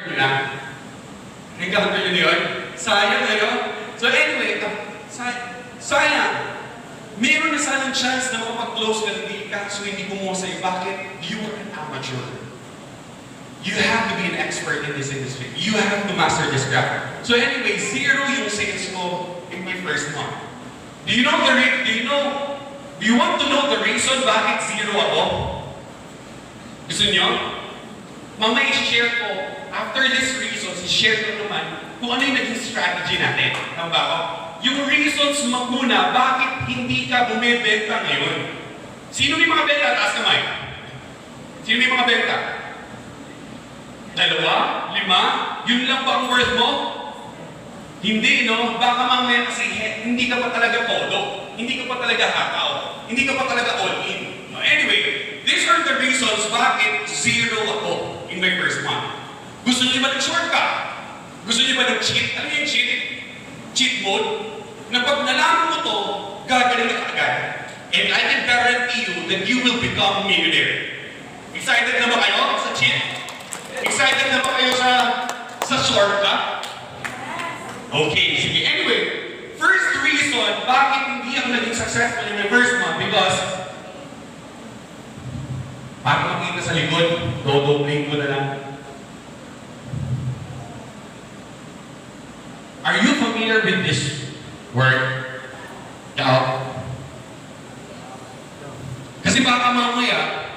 Na. Encounter nyo yun? Sayang, ano? So anyway, sayang. Meron na sanang chance na makapag-close ka hindi ka, so hindi kumuha sa'yo. Bakit? You are an amateur. You have to be an expert in this industry. You have to master this craft. So anyway, zero yung sales ko in my first month. Do you want to know the reason bakit zero ako? Gusto nyo? Mamaya i-share ko, after this reasons, i-share ko naman kung ano yung naging strategy natin. Tama ba ako? Yung reasons muna, bakit hindi ka bumibenta ngayon? Sino may mga benta? Taas kamay. Sino may mga benta? 2? 5? Yun lang ba ang worth mo? Hindi, no? Baka mamaya kasi hindi ka pa talaga todo. Hindi ka pa talaga hataw. Hindi ka pa talaga all in. Anyway, these are the reasons bakit zero ako in my first month. Gusto niyo ba ng-shortcut? Gusto niyo ba ng-cheat? Ano yung cheat? Cheat mode? Na pag nalaman mo to, gagaling ka agad. And I can guarantee you that you will become a millionaire. Excited na ba kayo sa cheat? Excited na ba kayo sa shortcut? Okay, sige. Anyway, first reason bakit hindi ako naging successful in my first month because para makita sa likod, dodobling ko na lang. Are you familiar with this word? Doubt? Kasi baka mamaya,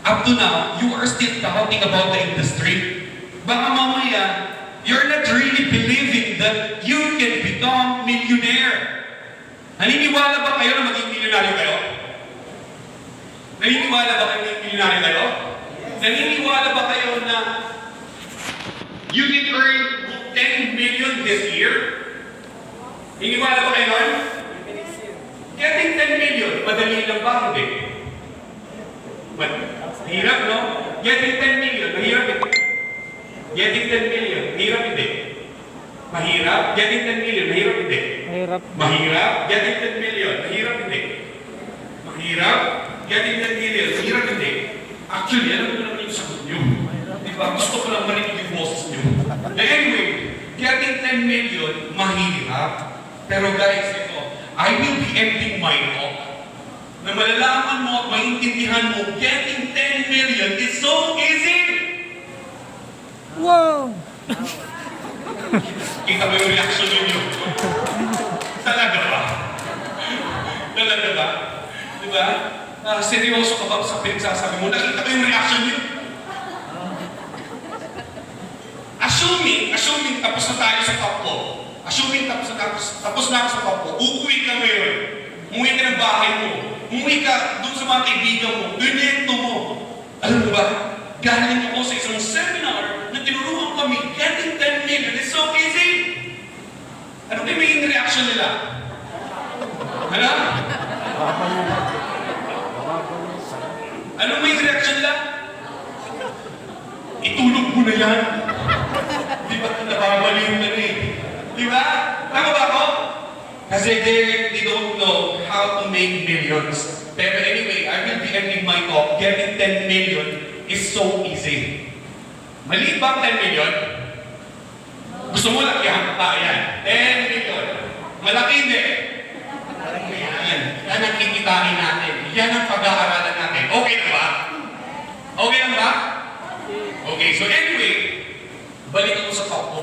up to now, you are still doubting about the industry. Baka mamaya, you're not really believing that you can become millionaire. Naniniwala ba kayo na maging milyonaryo kayo? Naniniwala ba kayo na maging milyonaryo kayo? Naniniwala ba kayo na you can earn 10 million this year? Naniniwala ba kayo nun? Getting 10 million, madali lang ba? Hindi. Mahirap, no? Getting 10 million, mahirap hindi. Getting 10 million, mahirap hindi. Mahirap, getting 10 million, mahirap hindi. Mahirap, getting 10 million, mahirap hindi. Mahirap, getting 10 million, mahirap hindi. Actually, alam ko naman yung sagot nyo. Diba? Gusto ko lang marinig yung boses nyo. Anyway, getting 10 million, mahirap. Pero guys, ito, I will be ending my talk na malalaman mo at maintindihan mo, getting 10 million is so easy! Wow! Kita mo yung reaction ninyo? Talaga ba? Talaga ba? Diba? Seryoso ka ba sa pinagsasabi mo? Nakita ko yung reaction niyo? Assuming tapos na tayo sa top ko. Assuming tapos na ako sa top ko. Uuwi ka ngayon. Umuwi ka ng bahay mo. Umuwi ka doon sa mga kaibigan mo. Binento mo. Alam mo ba? Galing ako sa isang seminar na tinuruan kami, getting 10 million is so easy. Ano kayo may reaction nila? Ano? Ano may reaction nila? Itulog mo na yan. Di ba nababaliw na eh? Di ba? Tama ba ako? Kasi they don't know how to make millions. Pero anyway, I will be ending my talk. Getting 10 million is so easy. Maliit ba ang 10 million? Gusto mo laki ang yan? 10 million. Malaki hindi. Yan. Yan ang kikitain natin. Yan ang pag-aaralan natin. Okay na ba? Okay lang ba? Okay, so anyway, balik ako sa top ko.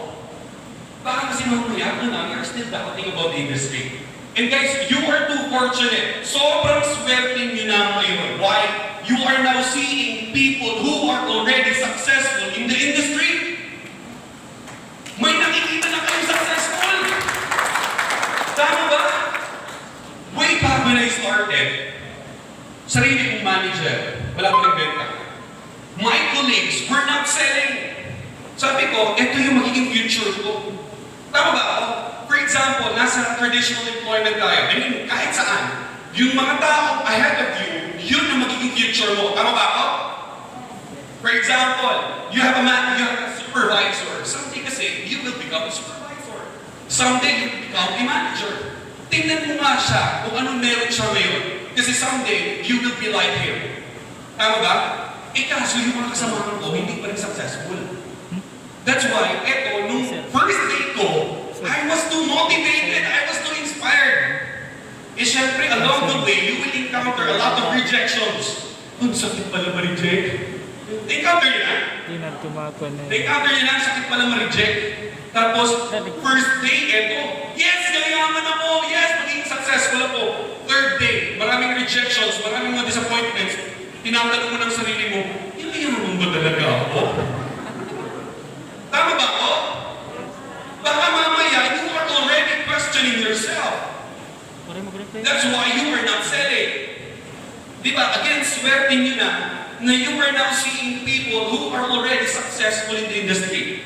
Baka kasi mamaya na you're still doubting about the industry. And guys, you are too fortunate. Sobrang swerte nyo na ngayon. Why? You are now seeing people who are already successful in the industry. May nakikita na kayong successful. Tama ba? Way back when I started, sarili kong manager, wala ko nagbenta. My colleagues were not selling. Sabi ko, ito yung magiging future ko. Tama ba ako? For example, nasa traditional employment tayo. I mean, kahit saan. Yung mga tao ahead of you, yun ang magiging future mo. Tama ba ako? For example, you have a supervisor. Someday kasi, you will become a supervisor. Someday, you will become a manager. Tingnan mo nga siya kung anong meron siya ngayon. Kasi someday, you will be like him. Tama ba? Eh kaso yung mga kasamahan ko, hindi pa rin successful. That's why, eto, nung first date ko, I was too motivated, I was too inspired. Eh, syempre, along the way, you will encounter a lot of rejections. Ang sakit pala ma-reject. Na-encounter nyo na? Na-encounter nyo na, ang sakit pala ma-reject. Tapos, first day, eto, yes, gayaman ako, yes, magiging successful ako. Third day, maraming rejections, maraming mga disappointments. Tinatanong mo ng sarili mo, yayaman ba talaga ako? Tama ba ako? Baka mamaya, you are already questioning yourself. That's why you are not selling. Diba? Again, swerte nyo na you are now seeing people who are already successful in the industry.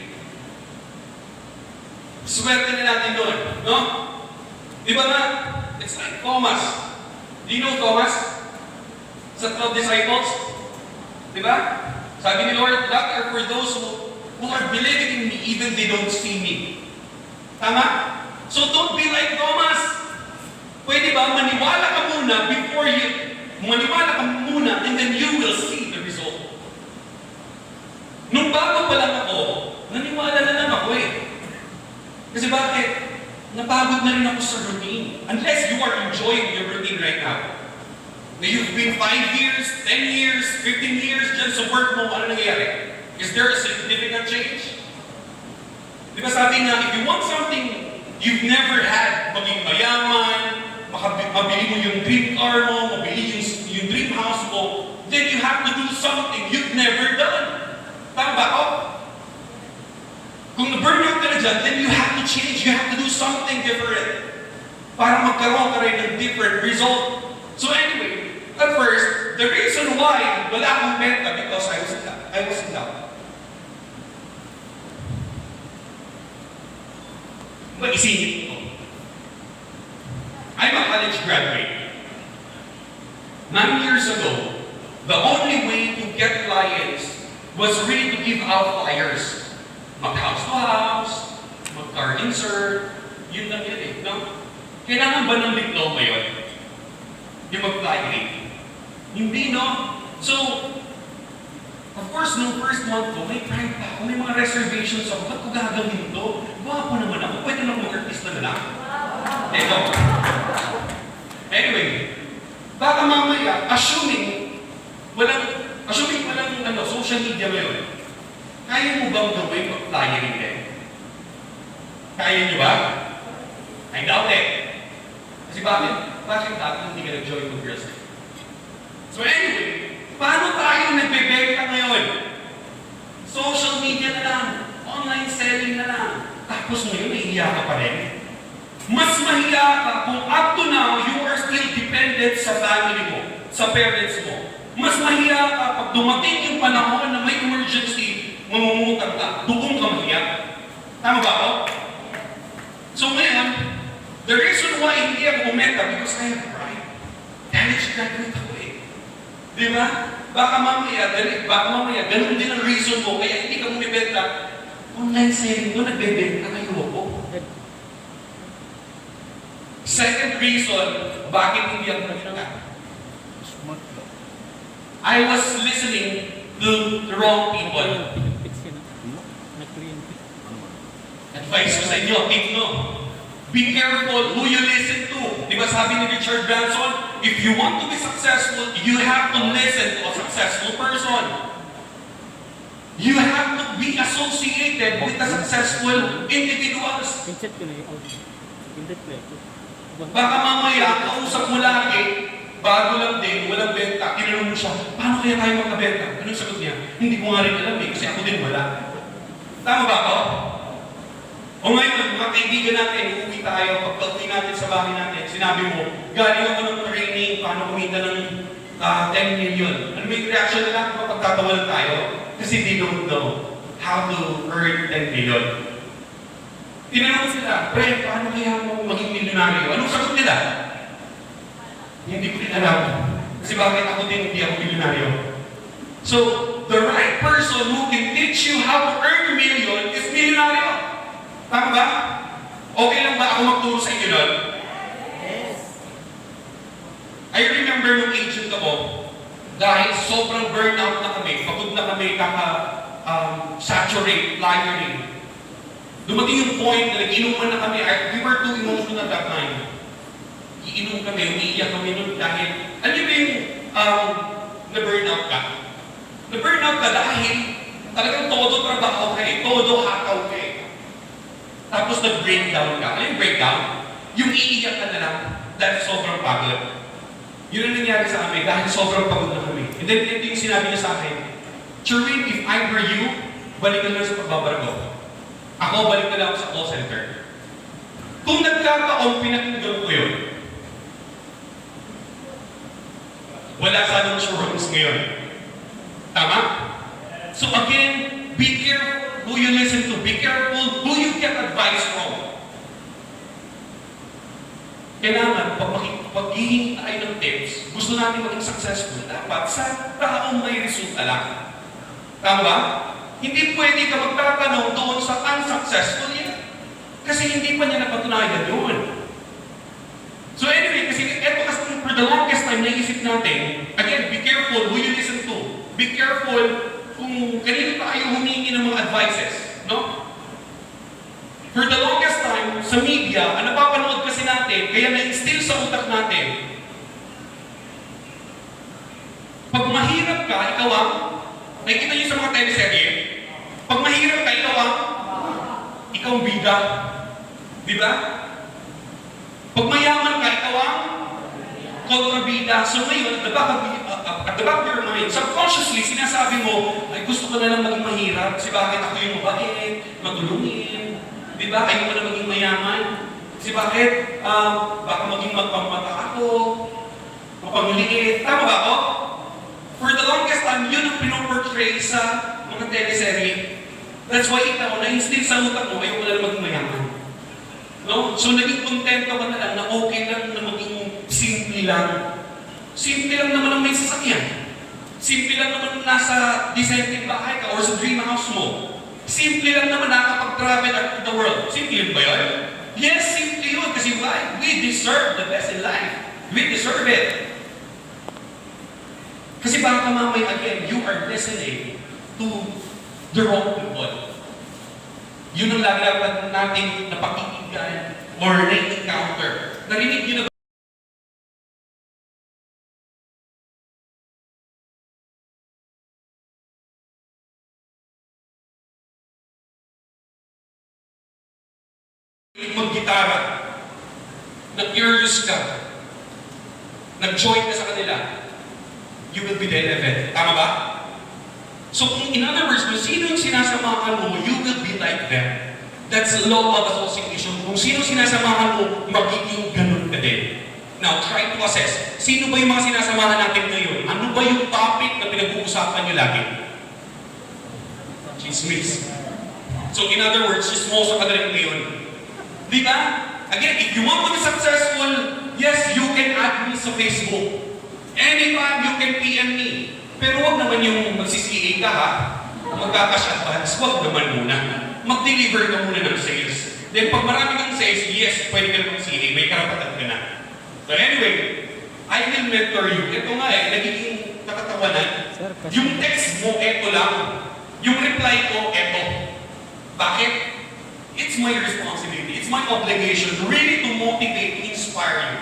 Swerte na natin doon, no? Diba nga? It's like Thomas. Do you know Thomas? Sa 12 disciples? Diba? Sabi ni Lord, that are for those who are believing in me even they don't see me. Tama? So don't be like Thomas. Pwede ba maniwala ka muna before you, maniwala ka muna and then you will see the result. Nung bago pa lang ako, naniwala na lang ako eh. Kasi bakit? Napagod na rin ako sa routine. Unless you are enjoying your routine right now. Na you've been 5 years, 10 years, 15 years dyan sa work mo, ano nangyayari? Is there a significant change? Di ba sabi nga, if you want something you've never had, maging mayaman, mabili mo yung dream car mo, mabili yung dream house mo, then you have to do something you've never done. Tama ba ako? Kung na-burnout ka na dyan, then you have to change, you have to do something different para magkaroon ka rin ng different result. So anyway, at first, the reason why wala akong benta because I was in doubt. Mag-isingit ko. I'm a college graduate. 9 years ago, the only way to get clients was really to give out flyers. Mag-house to house, mag-car insert, yun lang yun eh. No? Kailangan ba ng diploma yun? Yung mag-fly rate? Hindi, no? So, of course, nung first month ko, may pride pa ako, may mga reservations ako. Ba't ko gagawin ito? Gwapo naman ako, pwede lang mag-artista na lang. Eto. Anyway, baka mamaya, assuming walang social media ngayon, kaya mo bang gawin mag-flyering din? Kaya nyo ba? I doubt it. Kasi bakit dati hindi ka nag-join with girls? So anyway, paano tayo nagbebenta ngayon? Social media na lang, online selling na lang. Tapos ngayon, nahihiya ka pa rin. Mas mahiya ka kung up to now, you are still dependent sa family mo, sa parents mo. Mas mahiya ka pag dumating yung panahon na may emergency, mamumutang ka, doon ka mahiya. Tama ba ako? So ngayon, the reason why hindi ako umenta because I have pride. College graduate ako eh. Di ba? Baka mamaya, ganun din ang reason mo, kaya hindi ka bumibenta. Online selling mo, nagbebenta kayo ako. Second reason, bakit hindi ako nagtaka? I was listening to the wrong people. Advice ko sa inyo, no? Be careful who you listen to. Di ba sabi ni Richard Branson, if you want to be successful, you have to listen to a successful person. You have to be associated with the successful individuals. Baka mamaya, kausap mo lagi, bago lang din, walang benta, tinanong mo siya, paano kaya tayo magkabenta? Anong sagot niya? Hindi ko nga rin alam eh, kasi ako din wala. Tama ba ako? O ngayon, mga kaibigan natin, uuwi tayo, pagka-uwi natin sa bahay natin, sinabi mo, galing ako ng training, paano kumita ng 10 million. Ano may reaction nila? Pagtatawa lang tayo, kasi they don't know how to earn 10 million. Tinanong sila, pre, paano kaya mo maging milyonaryo? Anong sagot nila? Hindi ko rin alam. Kasi bakit ako din hindi ako milyonaryo? So, the right person who can teach you how to earn a million is milyonaryo. Tama ba? Okay lang ba ako magturo sa inyo nun? Yes. I remember nung agent ako, dahil sobrang burnout na kami, pagod na kami saturate, flyering. Dumating yung point na nag-inuman na kami. We were too emotional at that time. Iinom kami, umiiyak kami nun dahil, alam niyo ba yung na-burnout ka? Na-burnout ka dahil talagang todo trabaho ka eh, todo hakaw ka eh. Tapos nag-breakdown ka. Ano yung breakdown? Yung iiyak ka na lang dahil sobrang pagod. Yun ang nangyari sa amin dahil sobrang pagod na kami. And then ito yung sinabi niya sa akin, Cherwin, if I were you, balik ka lang sa pagbabarko. Ako, balik na lang ako sa call center. Kung nagkataon, pinakinggan ko yun. Wala sanang showrooms ngayon. Tama? So again, be careful who you listen to. Be careful who you get advice from. Kailangan, pag hihingi tayo ng tips, gusto natin maging successful, dapat sa taong may resulta lang. Tama ba? Hindi pwede ka magtatanong doon sa unsuccessful yan. Kasi hindi pa niya napatunayan yun. So anyway, kasi eto kasi for the longest time naisip natin, again, be careful who you listen to. Be careful kung kanino tayo humingi ng mga advices. No? For the longest time, sa media, ang napapanood kasi natin, kaya na-instill sa utak natin, pag mahirap ka, ikaw ang, nakikita niyo sa mga teleserye, pag mahirap ka, ikaw ang bida. Di ba? Pag mayaman ka, ikaw ang kontrabida. So ngayon, at the back of your mind, subconsciously, sinasabi mo, ay gusto ko na lang maging mahirap. Kasi bakit ako yung mabait, matulungin. Di ba? Ayaw ko na maging mayaman. Kasi bakit? Baka maging magpamata ako, mapangliit. Tama ba ako? For the longest time, yun ang pinoportray sa mga teleserye. That's why ikaw, na-instill sa utak mo, ayaw ko na lang maging mayaman. No? So naging kontento ka na lang na okay lang na maging simple lang. Simple lang naman ang may sasakyan. Simple lang naman nasa decent bahay ka or sa dream house mo. Simple lang naman nakakapag-travel around the world. Simple yun ba yun? Yes, simple yun. Kasi why? We deserve the best in life. We deserve it. Kasi baka mamaya again, you are listening to the wrong people. Yun ang lagi natin napakikinggan or na-encounter. Narinig yun na ba? Mag-gitara, nag-curious ka, nag-join ka sa kanila, you will be dead event. Tama ba? So, in other words, kung sino yung sinasamahan mo, you will be like them. That's the law of association. Kung sino sinasamahan mo, magiging ganun ka din. Now, try to assess. Sino ba yung mga sinasamahan natin ngayon? Ano ba yung topic na pinag-uusapan nyo lagi? Chismis. So, in other words, chismoso ka na rin ngayon. Di ba? Again, if you want to be successful, yes, you can add me sa Facebook. Anytime you can PM me. Pero wag naman yung magsi-CA ka ha. Magkakash advance, wag naman muna. Mag-deliver ka muna ng sales. Then pag marami kang sales, yes, pwede ka naman CA, may karapatan ka na. So anyway, I will mentor you. Ito nga nagiging nakatawanan. Yung text mo, ito lang. Yung reply ko, ito. Bakit? It's my responsibility. It's my obligation really to motivate, to inspire you.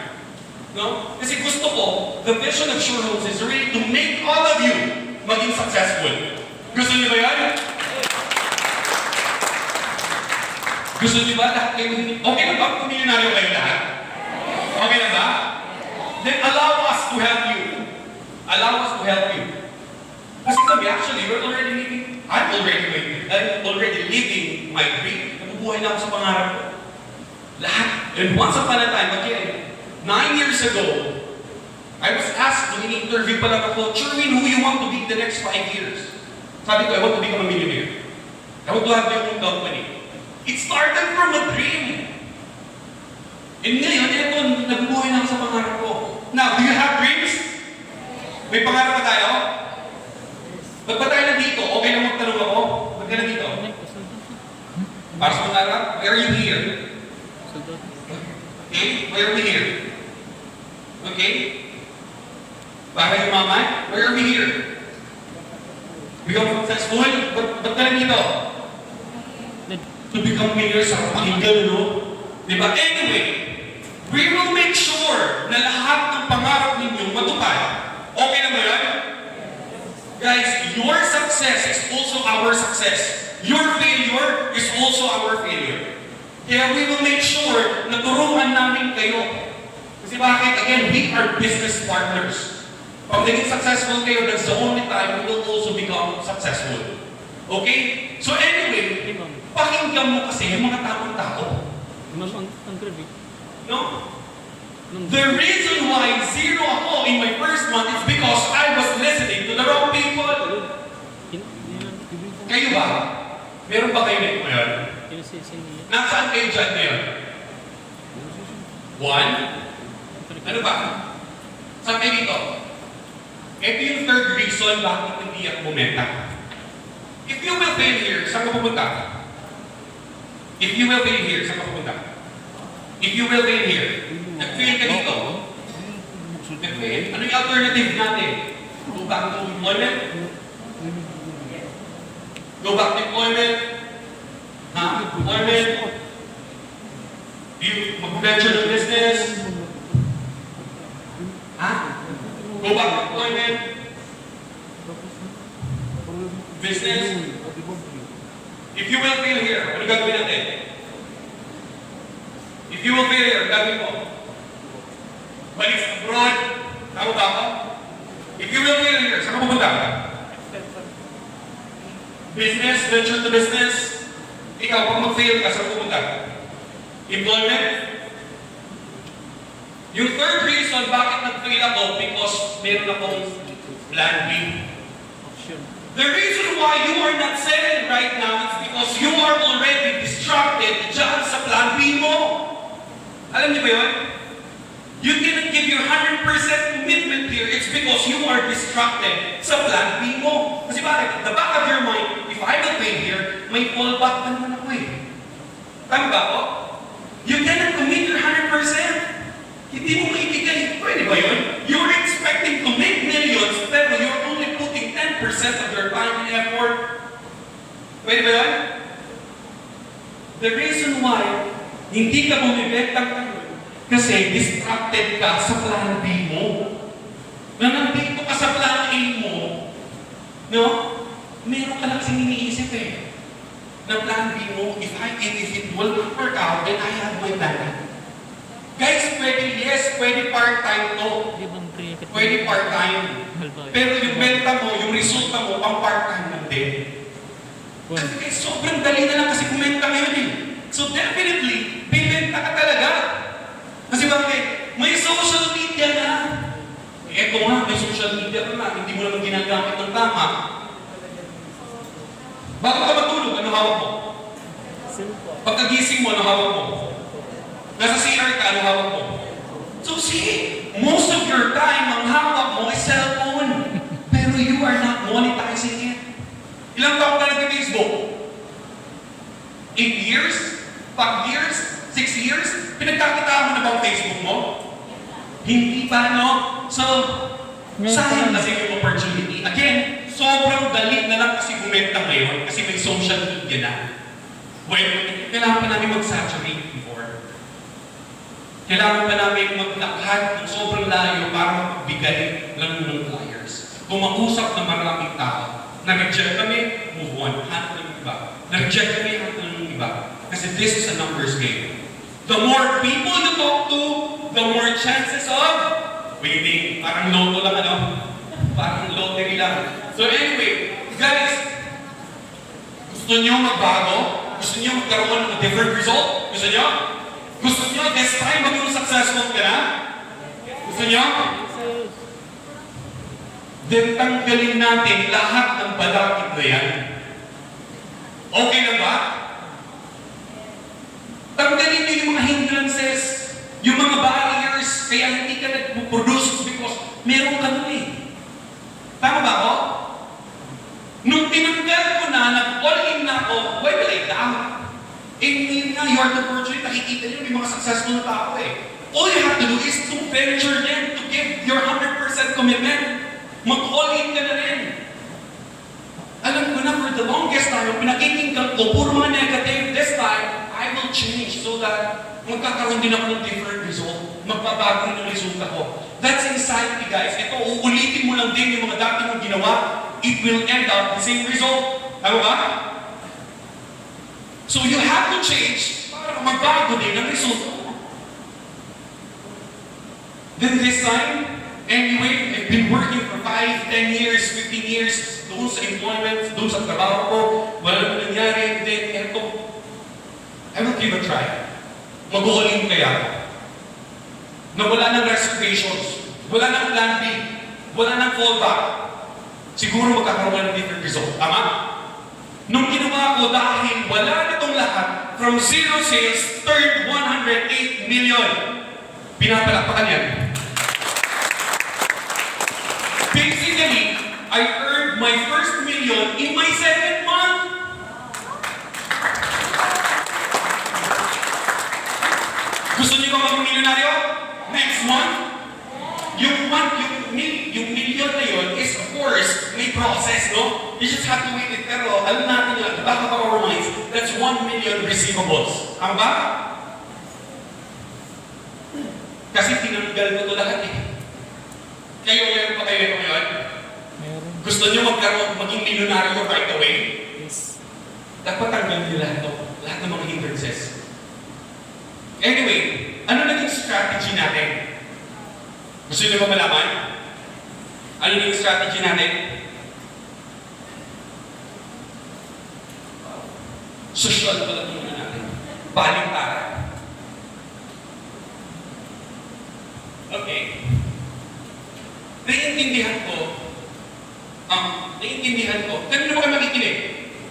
No? Kasi gusto ko, the vision of Showrooms is really to make all of you maging successful. Gusto niyo ba yan? Gusto niyo ba lahat kayo? Okay na ba? Kung milyonaryo kayo lahat? Okay na ba? Then allow us to help you. Allow us to help you. Kasi kami actually, we're already living, I'm already living my dream. Nabubuhay na ako sa pangarap ko. Lahat. And once upon a time, again, 9 years ago, I was asked in an interview pa lang ako, Cherwin, who you want to be in the next 5 years? Sabi ko, I want to become a millionaire. I want to have my own company. It started from a dream. And ngayon, ito, nabubuhay na ako sa pangarap ko. Now, do you have dreams? May pangarap pa tayo? Ba't ba tayo nandito? Okay lang magtanong ako? Ba't ka nandito? Para sa pangarap? Why are you here? Okay? Why are we here? Okay? Para yung mama? Why are we here? Become successful? Ba't ka lang dito? To become millionaires sa pakinggan, no? Diba? Anyway, we will make sure na lahat ng pangarap ninyo matupad. Okay na ba yan? Guys, your success is also our success. Your failure is also our failure. Kaya we will make sure na turuan namin kayo. Kasi bakit? Again, we are business partners. Pag naging successful kayo, that's the only time we will also become successful. Okay? So anyway, pakinggan mo kasi yung mga tamang-tao. No? The reason why zero ako in my first month is because I was listening to the wrong people. Kayo ba? Meron ba kayo nito ngayon? Nasaan kayo dyan ngayon? One? Ano ba? Saan kayo dito? Ito yung third reason bakit hindi ako bumenta. If you will fail here, saan ka pupunta? If you will fail here, saan ka pupunta? If you will fail here, nag-fail ka dito. Nag-fail? Ano yung alternative natin? Go back to employment? Go back to employment? Ha? Employment? Mag-venture ng business? Ha? Go back to employment? Business? If you will fail here, ano gagawin natin? If you will fail here, gagawin mo. Balik sa abroad, tama ba ako? If you will fail here, saan ka pupunta? Business, venture to business. Ikaw, pag mag-fail ka, saan ka pupunta? Employment. Yung third reason bakit nag-fail ako, because meron akong plan B. The reason why you are not selling right now is because you are already distracted dyan sa plan B mo. Alam niyo ba yun? You cannot give your 100% commitment here. It's because you are distracted sa plan B mo. Kasi bakit? At the back of your mind, if I will fail here, may fallback pa naman ako eh. Tama ba ako? You cannot commit your 100%. Hindi mo maibigay. Pwede ba yun? You're expecting to make millions, pero you're only putting 10% of your time and effort. Pwede ba yun? The reason why hindi ka bumibenta kasi distracted ka sa plan B mo. Na nandito ka sa plan A mo, no? Meron ka lang kasing iniisip eh. Na plan B mo, if it will not work out, then I have my plan. Guys, pwede part-time to. Pwede part-time. Pero yung benta mo, yung resulta mo, pang part-time lang din. Kasi guys, sobrang dali na lang kasi kumenta ngayon eh. So definitely, bibenta ka talaga. Kasi bakit? May social media na. Eto nga, may social media ka na. Hindi mo naman ginagamit ng tama. Bago ka matulog, ano hawak mo? Pagkagising mo, ano hawak mo? Nasa CR ka, ano hawak mo? So see, most of your time, ang hawak mo is cellphone. Pero you are not monetizing it. Ilang taon ka nag-Facebook? 8 years? 5 years? 6 years? Pinagkakitaan mo na ba ang Facebook mo? Hindi pa, no? So, sayang kasi yung opportunity. Again, sobrang dali na lang kasi bumenta ngayon kasi may social media na. Well, kailangan pa namin mag-saturate before. Kailangan pa namin maglakad ng sobrang layo para magbigay ng flyers. Kumausap ng maraming tao. Na-reject kami, move on. Hanap ng iba. Na-reject kami, hanap ng iba. Kasi this is a numbers game. The more people you talk to, the more chances of winning. Parang loto lang, ano? Parang lottery lang. So anyway, guys, gusto niyo magbago? Gusto niyo magkaroon ng a different result? Gusto niyo? Gusto niyo this time maging successful ka na? Gusto niyo? Then tanggalin natin lahat ng balakid na yan. Okay na ba? Tanggalin niyo yung mga hindrances, yung mga barriers, kaya hindi ka nag-produce because meron ka nun eh. Tama ba ako? Nung tinanggal ko na, nag-all in na ako, why will I doubt? Ngayon nga, you are the virgin, nakikita niyo, may mga successful na tao eh. All you have to do is to venture them, to give your 100% commitment. Mag-all in ka na rin. Alam ko na for the longest time, pinakikinggan ko, puro mga negative. This time, I will change so that magkakaroon din ako ng different result. Magbabago ng result ako. That's anxiety, guys. Ito, uulitin mo lang din yung mga dati mong ginawa. It will end up the same result. Tama ba? So you have to change para magbago din ang result mo. Then this time, anyway, I've been working for 5, 10 years, 15 years, doon sa employment, doon sa trabaho ko, wala na nangyari, then eto, I will give a try. Mag-uuling kaya ako. Na wala ng reservations, wala ng plan B, wala ng fallback. Siguro magkakaroon ka ng different result. Tama? Nung ginawa ko dahil wala na itong lahat, from zero sales, turned 108 million. Pinapalakpakan yan. Basically, I earned my first million in my second month. Gusto niyo ba maging milyonaryo? Next month? Yung million na yun is, of course, may process, no? You just have to wait it. Pero alam natin lang, back of our minds, that's 1 million receivables. Ang ba? Kasi tinanggal ko ito lahat eh. Kayo, meron pa kayo ngayon? Meron. Gusto niyo maging milyonaryo right away? Yes. Dapat tanggal niyo lahat ito. Lahat ng mga hindrances. Anyway, ano naging strategy natin? Gusto niyo ba malaman? Ano naging strategy natin? Social pala ito natin. Balintara. Okay. Naiintindihan ko, kanino ba kayo makikinig?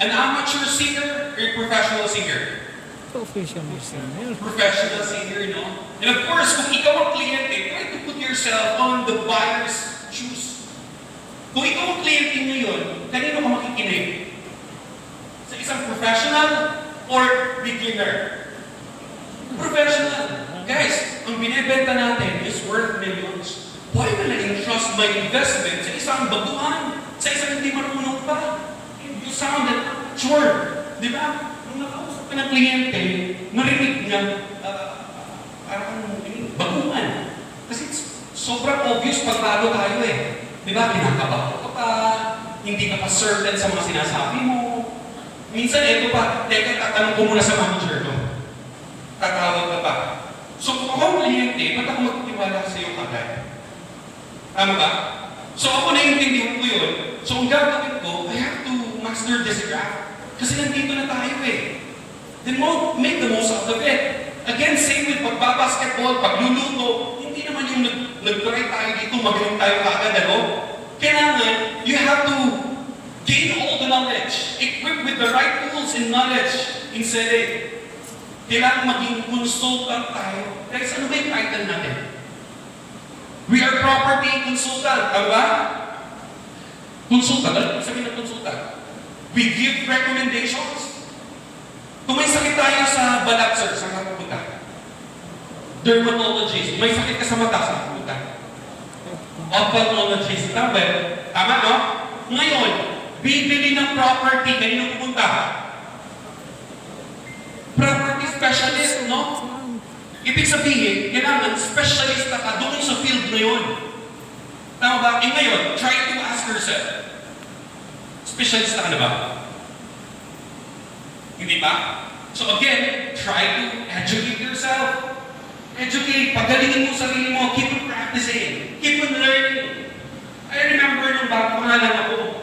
An amateur singer or a professional singer? Professional singer. Professional singer, no? And of course, kung ikaw ang kliyente, try to put yourself on the buyer's shoes. Kung ikaw ang kliyente ngayon, kanino ka makikinig? Sa isang professional or beginner? Professional. Guys, ang binibenta natin is worth millions. Why will I entrust my investment sa isang baguhan? Sa isang hindi marunong pa? You sounded sure. Di ba? Nung nakausap ka ng kliyente, narinig niya, parang baguhan. Kasi sobrang obvious pag bago tayo eh. Di ba? Kinakabaho ka pa, hindi ka pa certain sa mga sinasabi mo. Minsan, eto pa, teka, tatanong ko muna sa manager ko. Tatawag ka pa. So, kung ako ang kliyente, ba't ako magtitiwala sa iyo kagad? Tama ba? So, ako naiintindihan ko yun. So, ang gagawin ko, I have to master this craft. Kasi nandito na tayo eh. Then, make the most out of it. Again, same with pagbabasketball, pagluluto, hindi naman yung nag-try tayo dito, magaling tayo kagad, ano? Kailangan, you have to gain all the knowledge, equipped with the right tools and knowledge. Instead, kailangan maging consultant tayo. Guys, ano ba yung title natin? We are property consultant. Tama ba? Consultant. Ano sabihin ng consultant? We give recommendations. Kung may sakit tayo sa balat, sir, saan ka pupunta? Dermatologist. May sakit ka sa mata, saan ka pupunta? Ophthalmologist. Tama ba? Tama, no? Ngayon, bibili ng property, kanino pupunta? Property specialist, no? Ibig sabihin, kailangan specialist ka doon sa field na yun. Tama ba? Eh ngayon, try to ask yourself, specialist ka na ba? Hindi ba? So again, try to educate yourself. Educate, pagalingin mo sarili mo, keep on practicing, keep on learning. I remember nung bago nga lang ako,